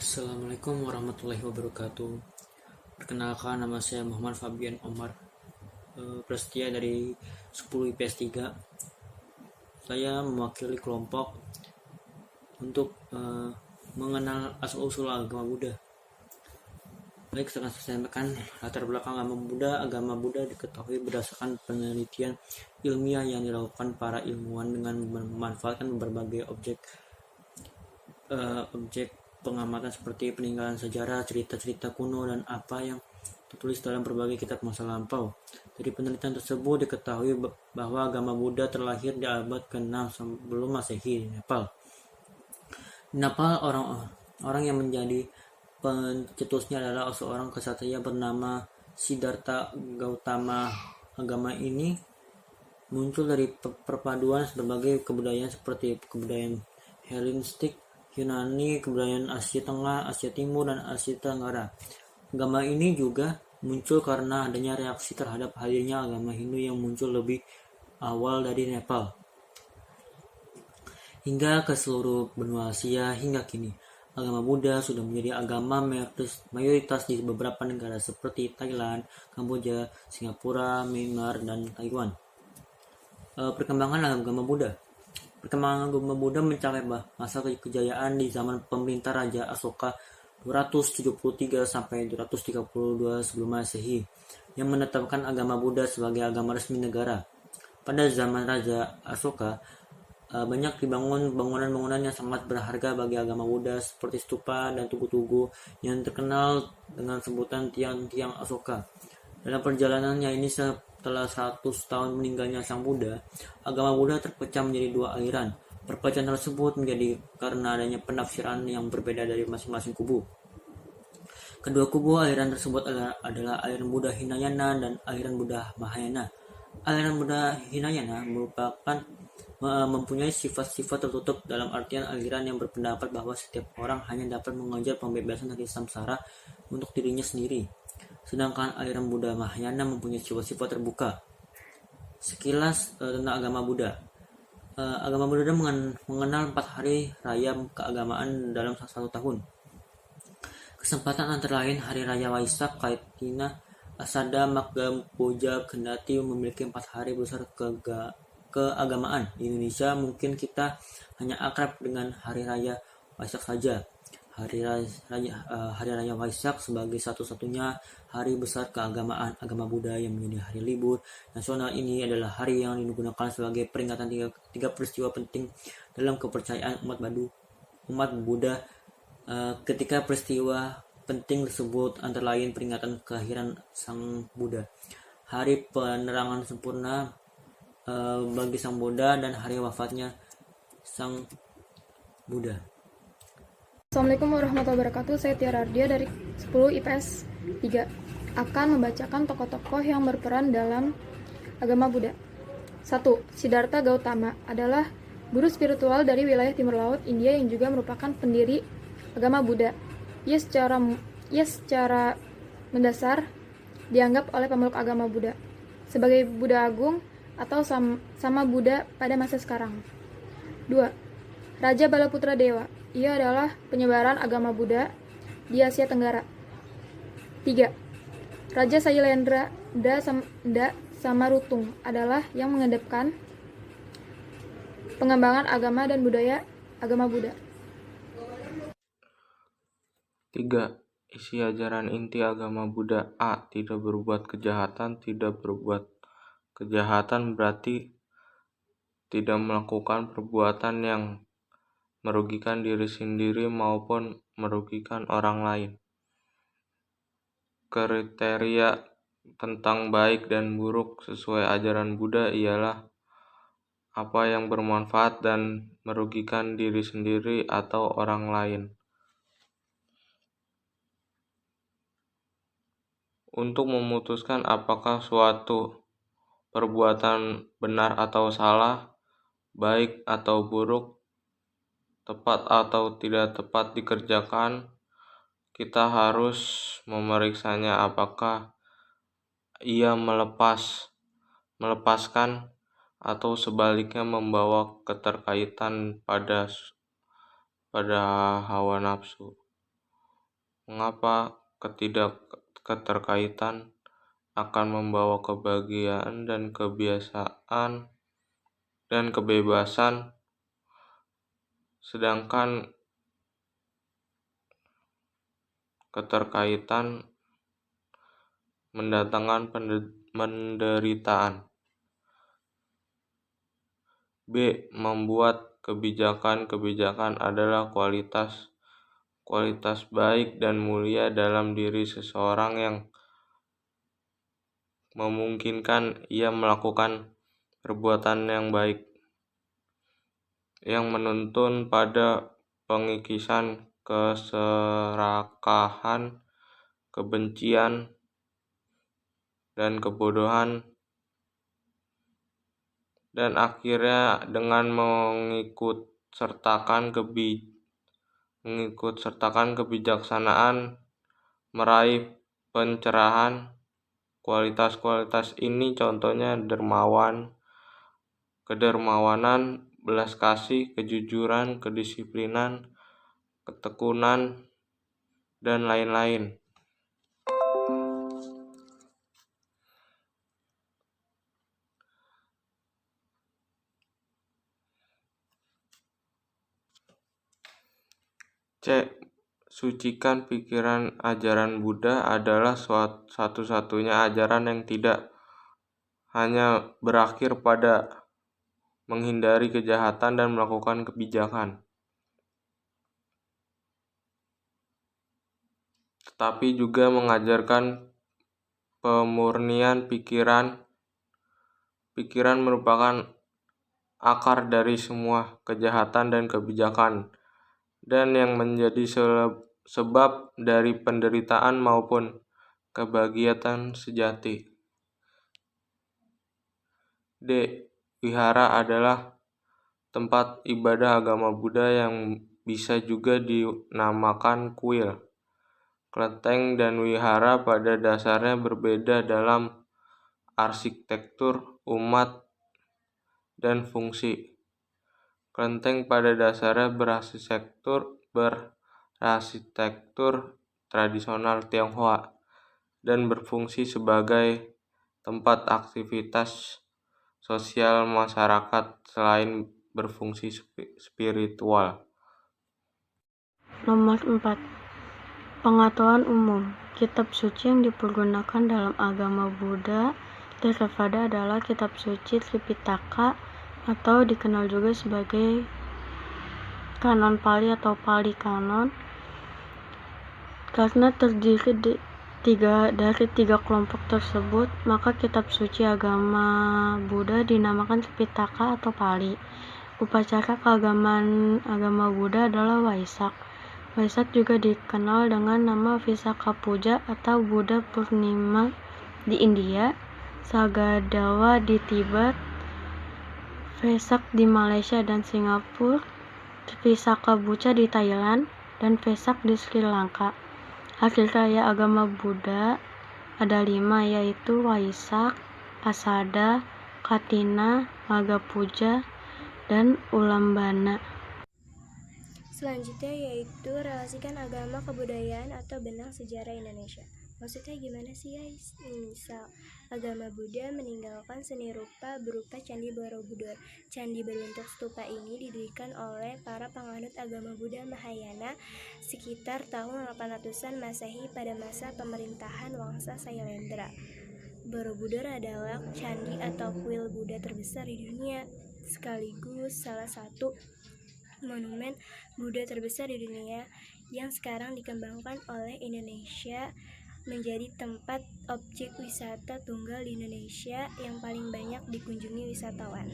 Assalamualaikum warahmatullahi wabarakatuh. Perkenalkan, nama saya Muhammad Fabian Omar, Prasetya dari 10 IPS 3. Saya mewakili kelompok untuk mengenal asal-usul agama Buddha. Baik, sekarang saya sampaikan latar belakang agama Buddha diketahui berdasarkan penelitian ilmiah yang dilakukan para ilmuwan dengan memanfaatkan berbagai objek pengamatan seperti peninggalan sejarah, cerita-cerita kuno, dan apa yang tertulis dalam berbagai kitab masa lampau. Dari penelitian tersebut diketahui bahwa agama Buddha terlahir di abad ke-6 sebelum Masehi di Nepal. Di Nepal, orang yang menjadi pencetusnya adalah seorang kesatria bernama Siddhartha Gautama. Agama ini muncul dari perpaduan berbagai kebudayaan seperti kebudayaan Hellenistik, Yunani, kebudayaan Asia Tengah, Asia Timur, dan Asia Tenggara. Agama ini juga muncul karena adanya reaksi terhadap hadirnya agama Hindu yang muncul lebih awal dari Nepal hingga ke seluruh benua Asia hingga kini. Agama Buddha sudah menjadi agama mayoritas di beberapa negara seperti Thailand, Kamboja, Singapura, Myanmar, dan Taiwan. Perkembangan agama Buddha. Perkembangan agama Buddha mencapai masa kejayaan di zaman pemerintah Raja Asoka 273 sampai 232 sebelum Masehi, yang menetapkan agama Buddha sebagai agama resmi negara. Pada zaman Raja Asoka, banyak dibangun bangunan-bangunan yang sangat berharga bagi agama Buddha seperti stupa dan tugu-tugu yang terkenal dengan sebutan tiang-tiang Asoka. Dalam perjalanannya ini, setelah 100 tahun meninggalnya Sang Buddha, agama Buddha terpecah menjadi dua aliran. Perpecahan tersebut menjadi karena adanya penafsiran yang berbeda dari masing-masing kubu. Kedua kubu aliran tersebut adalah aliran Buddha Hinayana dan aliran Buddha Mahayana. Aliran Buddha Hinayana mempunyai sifat-sifat tertutup, dalam artian aliran yang berpendapat bahwa setiap orang hanya dapat mengejar pembebasan dari samsara untuk dirinya sendiri. Sedangkan aliran Buddha Mahayana mempunyai sifat-sifat terbuka. Sekilas tentang agama Buddha. Agama Buddha mengenal 4 hari raya keagamaan dalam satu tahun. Kesempatan antara lain hari raya Waisak, Kaitina, Asada, Magga, Boja, Kendati memiliki 4 hari besar keagamaan. Di Indonesia mungkin kita hanya akrab dengan hari raya Waisak saja. Hari raya Waisak sebagai satu-satunya hari besar keagamaan agama Buddha yang menjadi hari libur nasional. Ini adalah hari yang digunakan sebagai peringatan tiga peristiwa penting dalam kepercayaan umat Buddha. Ketika peristiwa penting tersebut antara lain peringatan kelahiran Sang Buddha, hari penerangan sempurna bagi Sang Buddha, dan hari wafatnya Sang Buddha. Assalamualaikum warahmatullahi wabarakatuh. Saya Tiara Ardia dari 10 IPS 3 akan membacakan tokoh-tokoh yang berperan dalam agama Buddha. 1. Siddhartha Gautama adalah guru spiritual dari wilayah timur laut India yang juga merupakan pendiri agama Buddha. Ia secara mendasar dianggap oleh pemeluk agama Buddha sebagai Buddha Agung atau sama Buddha pada masa sekarang. 2. Raja Balaputra Dewa. Ia adalah penyebaran agama Buddha di Asia Tenggara. 3. Raja Sailendra Samarutung adalah yang menghadapkan pengembangan agama dan budaya agama Buddha. 3. Isi ajaran inti agama Buddha. A. Tidak berbuat kejahatan. Tidak berbuat kejahatan berarti tidak melakukan perbuatan yang merugikan diri sendiri maupun merugikan orang lain. Kriteria tentang baik dan buruk sesuai ajaran Buddha ialah apa yang bermanfaat dan merugikan diri sendiri atau orang lain. Untuk memutuskan apakah suatu perbuatan benar atau salah, baik atau buruk, tepat atau tidak tepat dikerjakan, kita harus memeriksanya apakah ia melepaskan atau sebaliknya membawa keterkaitan pada hawa nafsu. Mengapa keterkaitan akan membawa kebahagiaan dan kebiasaan dan kebebasan, sedangkan keterkaitan mendatangkan penderitaan. B. Membuat kebijakan adalah kualitas baik dan mulia dalam diri seseorang yang memungkinkan ia melakukan perbuatan yang baik, yang menuntun pada pengikisan, keserakahan, kebencian, dan kebodohan, dan akhirnya dengan mengikut sertakan kebijaksanaan meraih pencerahan. Kualitas-kualitas ini contohnya kedermawanan, belas kasih, kejujuran, kedisiplinan, ketekunan, dan lain-lain. C. Sucikan pikiran. Ajaran Buddha adalah satu-satunya ajaran yang tidak hanya berakhir pada menghindari kejahatan dan melakukan kebijakan, tetapi juga mengajarkan pemurnian pikiran. Pikiran merupakan akar dari semua kejahatan dan kebijakan, dan yang menjadi sebab dari penderitaan maupun kebahagiaan sejati. D. Wihara adalah tempat ibadah agama Buddha yang bisa juga dinamakan kuil. Kelenteng dan wihara pada dasarnya berbeda dalam arsitektur, umat, dan fungsi. Kelenteng pada dasarnya berarsitektur tradisional Tionghoa dan berfungsi sebagai tempat aktivitas sosial masyarakat selain berfungsi spiritual. Nomor 4. Pengetahuan umum. Kitab suci yang dipergunakan dalam agama Buddha Theravada adalah kitab suci Tripitaka, atau dikenal juga sebagai kanon Pali atau Pali Kanon, karena terdiri dari tiga kelompok tersebut, maka kitab suci agama Buddha dinamakan Tripitaka atau Pali. Upacara keagamaan agama Buddha adalah Waisak. Waisak juga dikenal dengan nama Visakha Puja atau Buddha Purnima di India, Sagadawa di Tibet, Vesak di Malaysia dan Singapura, Visakha Bucha di Thailand, dan Vesak di Sri Lanka. Hari raya agama Buddha ada 5, yaitu Waisak, Asada, Katina, Magha Puja, dan Ulambana. Selanjutnya yaitu relasikan agama kebudayaan atau benang sejarah Indonesia. Maksudnya gimana sih guys? Misal agama Buddha meninggalkan seni rupa berupa Candi Borobudur. Candi berbentuk stupa ini didirikan oleh para penganut agama Buddha Mahayana sekitar tahun 800-an Masehi pada masa pemerintahan Wangsa Sailendra. Borobudur adalah candi atau kuil Buddha terbesar di dunia, sekaligus salah satu monumen Buddha terbesar di dunia yang sekarang dikembangkan oleh Indonesia menjadi tempat objek wisata tunggal di Indonesia yang paling banyak dikunjungi wisatawan.